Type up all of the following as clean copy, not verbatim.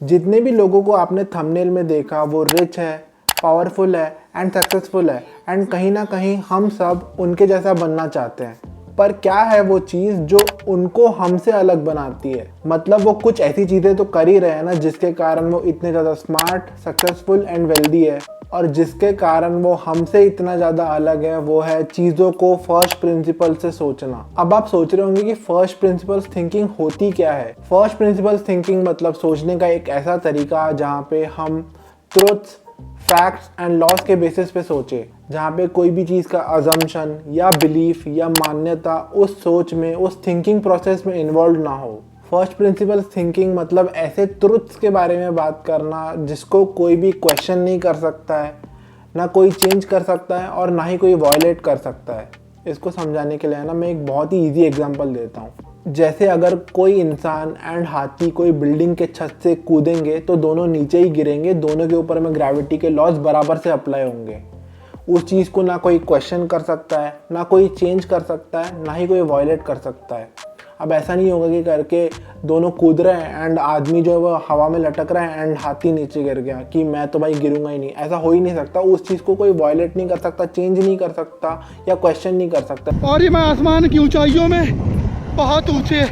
जितने भी लोगों को आपने थंबनेल में देखा वो रिच है, पावरफुल है एंड सक्सेसफुल है एंड कहीं ना कहीं हम सब उनके जैसा बनना चाहते हैं। पर क्या है वो चीज़ जो उनको हमसे अलग बनाती है? मतलब वो कुछ ऐसी चीज़ें तो कर ही रहे हैं ना जिसके कारण वो इतने ज़्यादा स्मार्ट, सक्सेसफुल एंड वेल्दी है, और जिसके कारण वो हमसे इतना ज़्यादा अलग है वो है चीज़ों को फर्स्ट प्रिंसिपल से सोचना। अब आप सोच रहे होंगे कि फर्स्ट प्रिंसिपल्स थिंकिंग होती क्या है। फर्स्ट प्रिंसिपल्स थिंकिंग मतलब सोचने का एक ऐसा तरीका जहाँ पे हम ट्रुथ्स, फैक्ट्स एंड लॉस के बेसिस पे सोचे, जहाँ पे कोई भी चीज़ का अजम्पशन या बिलीफ या मान्यता उस सोच में, उस थिंकिंग प्रोसेस में इन्वॉल्व ना हो। फर्स्ट प्रिंसिपल थिंकिंग मतलब ऐसे ट्रुथ्स के बारे में बात करना जिसको कोई भी क्वेश्चन नहीं कर सकता है, ना कोई चेंज कर सकता है और ना ही कोई वायलेट कर सकता है। इसको समझाने के लिए ना मैं एक बहुत ही ईजी एग्जांपल देता हूँ। जैसे अगर कोई इंसान एंड हाथी कोई बिल्डिंग के छत से कूदेंगे तो दोनों नीचे ही गिरेंगे, दोनों के ऊपर में ग्रेविटी के लॉज बराबर से अप्लाई होंगे। उस चीज़ को ना कोई क्वेश्चन कर सकता है, ना कोई चेंज कर सकता है, ना ही कोई वायलेट कर सकता है। अब ऐसा नहीं होगा कि करके दोनों कूद रहे हैं एंड आदमी जो है वो हवा में लटक रहा है एंड हाथी नीचे गिर गया कि मैं तो भाई गिरूंगा ही नहीं। ऐसा हो ही नहीं सकता। उस चीज़ को कोई वायलेट नहीं कर सकता, चेंज नहीं कर सकता या क्वेश्चन नहीं कर सकता। और ये मैं आसमान की ऊंचाइयों में बहुत ऊंचे,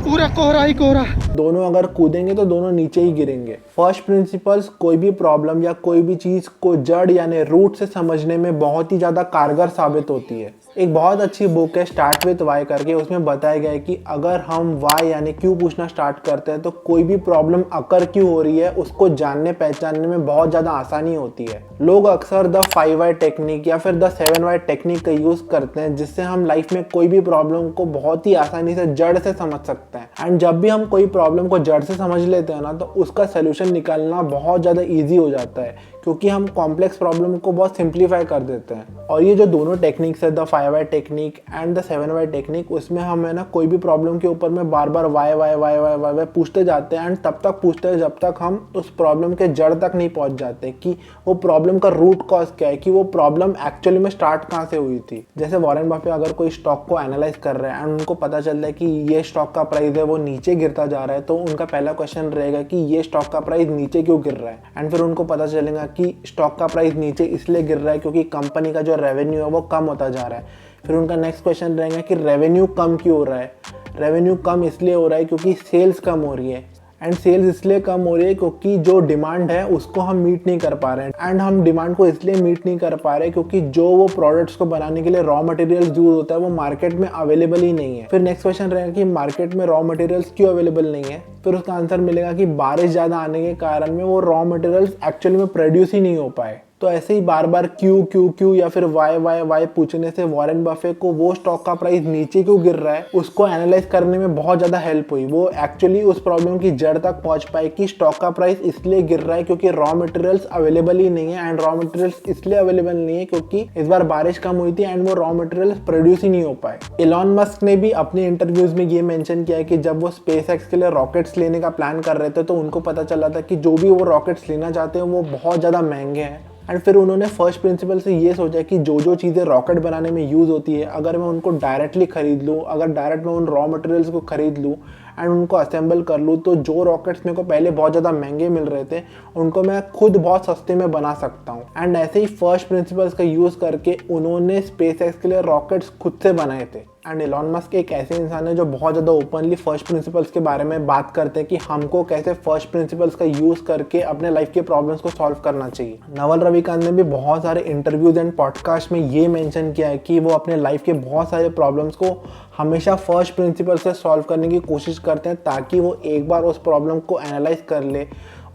पूरा कोहरा ही कोहरा। दोनों अगर कूदेंगे तो दोनों नीचे ही गिरेंगे। फर्स्ट प्रिंसिपल्स कोई भी प्रॉब्लम या कोई भी चीज को जड़ यानी रूट से समझने में बहुत ही ज्यादा कारगर साबित होती है। एक बहुत अच्छी बुक है स्टार्ट विथ वाई करके, उसमें बताया गया है कि अगर हम वाई यानी क्यों पूछना स्टार्ट करते हैं तो कोई भी प्रॉब्लम अकर क्यों हो रही है उसको जानने पहचानने में बहुत ज्यादा आसानी होती है। लोग अक्सर द 5 वाई टेक्निक या फिर द 7 वाई टेक्निक का यूज करते हैं जिससे हम लाइफ में कोई भी प्रॉब्लम को बहुत ही आसानी से जड़ से समझ सकते हैं। एंड जब भी हम कोई प्रॉब्लम को जड़ से समझ लेते हैं ना तो उसका सोल्यूशन निकालना बहुत ज़्यादा इजी हो जाता है, क्योंकि हम कॉम्प्लेक्स प्रॉब्लम को बहुत सिंप्लीफाई कर देते हैं। और ये जो दोनों टेक्निक्स है, the 5 Y technique and the 7 Y technique, उसमें हम है ना कोई भी प्रॉब्लम के ऊपर में बार बार why why why why why why पूछते जाते हैं एंड तब तक पूछते हैं जब तक हम उस प्रॉब्लम के जड़ तक नहीं पहुंच जाते कि वो प्रॉब्लम का रूट कॉज क्या है, कि वो प्रॉब्लम एक्चुअली में स्टार्ट कहाँ से हुई थी। जैसे वॉरेन बफे अगर कोई स्टॉक को एनालाइज कर रहे हैं एंड उनको पता चल रहा है कि ये स्टॉक का प्राइस है वो नीचे गिरता जा रहा है, तो उनका पहला क्वेश्चन रहेगा कि ये स्टॉक का प्राइस नीचे क्यों गिर रहा है। एंड फिर उनको पता चलेगा कि स्टॉक का प्राइस नीचे इसलिए गिर रहा है क्योंकि कंपनी का जो रेवेन्यू है वो कम होता जा रहा है। फिर उनका नेक्स्ट क्वेश्चन रहेगा कि रेवेन्यू कम क्यों हो रहा है। रेवेन्यू कम इसलिए हो रहा है क्योंकि सेल्स कम हो रही है, एंड सेल्स इसलिए कम हो रही है क्योंकि जो डिमांड है उसको हम मीट नहीं कर पा रहे हैं। एंड हम डिमांड को इसलिए मीट नहीं कर पा रहे क्योंकि जो वो प्रोडक्ट्स को बनाने के लिए रॉ मटेरियल्स यूज होता है वो मार्केट में अवेलेबल ही नहीं है। फिर नेक्स्ट क्वेश्चन रहेगा कि मार्केट में रॉ मटेरियल्स क्यों अवेलेबल नहीं है। फिर उसका आंसर मिलेगा कि बारिश ज़्यादा आने के कारण में वो रॉ मटेरियल्स एक्चुअली में प्रोड्यूस ही नहीं हो पाए। तो ऐसे ही बार बार क्यू क्यू क्यू या फिर वाई वाई वाई पूछने से वॉरेन बफे को वो स्टॉक का प्राइस नीचे क्यों गिर रहा है उसको एनालाइज करने में बहुत ज़्यादा हेल्प हुई। वो एक्चुअली उस प्रॉब्लम की जड़ तक पहुंच पाए कि स्टॉक का प्राइस इसलिए गिर रहा है क्योंकि रॉ मटेरियल्स अवेलेबल ही नहीं है, एंड रॉ मटेरियल्स इसलिए अवेलेबल नहीं है क्योंकि इस बार बारिश कम हुई थी एंड वो रॉ मटेरियल्स प्रोड्यूस ही नहीं हो पाए। इलॉन मस्क ने भी अपने इंटरव्यूज में ये मेंशन किया है कि जब वो स्पेस एक्स के लिए रॉकेट्स लेने का प्लान कर रहे थे तो उनको पता चला था कि जो भी वो रॉकेट्स लेना चाहते हैं वो बहुत ज़्यादा महंगे हैं। एंड फिर उन्होंने फर्स्ट प्रिंसिपल से ये सोचा कि जो जो चीज़ें रॉकेट बनाने में यूज़ होती है अगर मैं उनको डायरेक्टली खरीद लूँ, अगर डायरेक्ट मैं उन रॉ मटेरियल्स को खरीद लूँ एंड उनको असेंबल कर लूँ तो जो रॉकेट्स मेरे को पहले बहुत ज़्यादा महंगे मिल रहे थे उनको मैं खुद बहुत सस्ते में बना सकता हूँ। एंड ऐसे ही फर्स्ट प्रिंसिपल्स का यूज़ करके उन्होंने स्पेस एक्स के लिए रॉकेट्स खुद से बनाए थे। एंड इलॉन मस्क एक ऐसे इंसान है जो बहुत ज़्यादा ओपनली फर्स्ट प्रिंसिपल्स के बारे में बात करते हैं कि हमको कैसे फर्स्ट प्रिंसिपल्स का यूज़ करके अपने लाइफ के प्रॉब्लम्स को सॉल्व करना चाहिए। नवल रविकांत ने भी बहुत सारे इंटरव्यूज एंड पॉडकास्ट में ये मेंशन किया है कि वो अपने लाइफ के बहुत सारे प्रॉब्लम्स को हमेशा फर्स्ट प्रिंसिपल से सॉल्व करने की कोशिश करते हैं ताकि वो एक बार उस प्रॉब्लम को एनालाइज कर ले,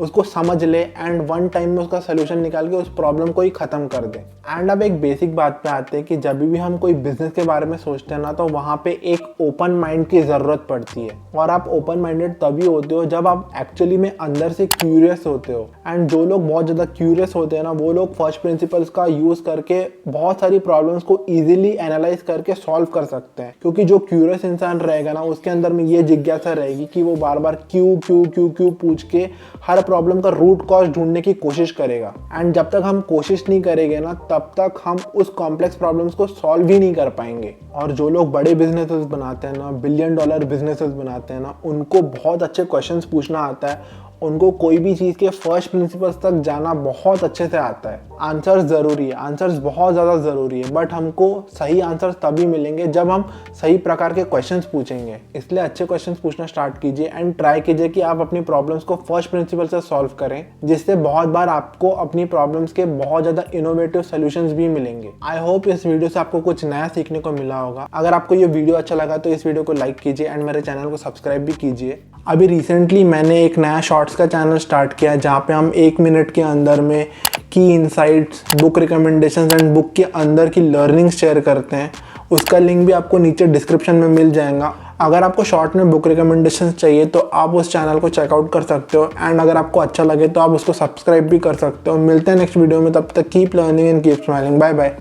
उसको समझ ले एंड वन टाइम में उसका सोल्यूशन निकाल के उस प्रॉब्लम को ही ख़त्म कर दे। एंड अब एक बेसिक बात पे आते हैं कि जब भी हम कोई बिजनेस के बारे में सोचते हैं ना तो वहाँ पे एक ओपन माइंड की ज़रूरत पड़ती है। और आप ओपन माइंडेड तभी होते हो जब आप एक्चुअली में अंदर से क्यूरियस होते हो। एंड जो लोग बहुत ज़्यादा क्यूरियस होते हैं ना वो लोग फर्स्ट प्रिंसिपल्स का यूज़ करके बहुत सारी प्रॉब्लम्स को ईजिली एनालाइज करके सॉल्व कर सकते हैं, क्योंकि जो क्यूरियस इंसान रहेगा ना उसके अंदर में ये जिज्ञासा रहेगी कि वो बार बार क्यों क्यों क्यों क्यों पूछ के हर प्रॉब्लम का रूट कॉज ढूंढने की कोशिश करेगा। एंड जब तक हम कोशिश नहीं करेंगे ना तब तक हम उस कॉम्प्लेक्स प्रॉब्लम्स को सॉल्व ही नहीं कर पाएंगे। और जो लोग बड़े बिजनेसेस बनाते हैं ना, $1 बिलियन बिजनेसेस बनाते हैं ना, उनको बहुत अच्छे क्वेश्चंस पूछना आता है, उनको कोई भी चीज़ के फर्स्ट प्रिंसिपल्स तक जाना बहुत अच्छे से आता है। आंसर्स ज़रूरी है, आंसर्स बहुत ज़्यादा ज़रूरी है, बट हमको सही आंसर्स तभी मिलेंगे जब हम सही प्रकार के क्वेश्चंस पूछेंगे। इसलिए अच्छे क्वेश्चंस पूछना स्टार्ट कीजिए एंड ट्राई कीजिए कि आप अपनी प्रॉब्लम्स को फर्स्ट प्रिंसिपल से सॉल्व करें, जिससे बहुत बार आपको अपनी प्रॉब्लम्स के बहुत ज़्यादा इनोवेटिव सॉल्यूशंस भी मिलेंगे। आई होप इस वीडियो से आपको कुछ नया सीखने को मिला होगा। अगर आपको ये वीडियो अच्छा लगा तो इस वीडियो को लाइक कीजिए एंड मेरे चैनल को सब्सक्राइब भी कीजिए। अभी रिसेंटली मैंने एक नया शॉर्ट्स का चैनल स्टार्ट किया है जहाँ पे हम 1 मिनट के अंदर में की insights, book recommendations and book के अंदर की लर्निंग शेयर करते हैं। उसका लिंक भी आपको नीचे डिस्क्रिप्शन में मिल जाएगा। अगर आपको शॉर्ट में बुक रिकमेंडेशंस चाहिए तो आप उस चैनल को चेकआउट कर सकते हो एंड अगर आपको अच्छा लगे तो आप उसको सब्सक्राइब भी कर सकते हो। मिलते हैं नेक्स्ट वीडियो में, तब तक keep learning and keep smiling. Bye bye.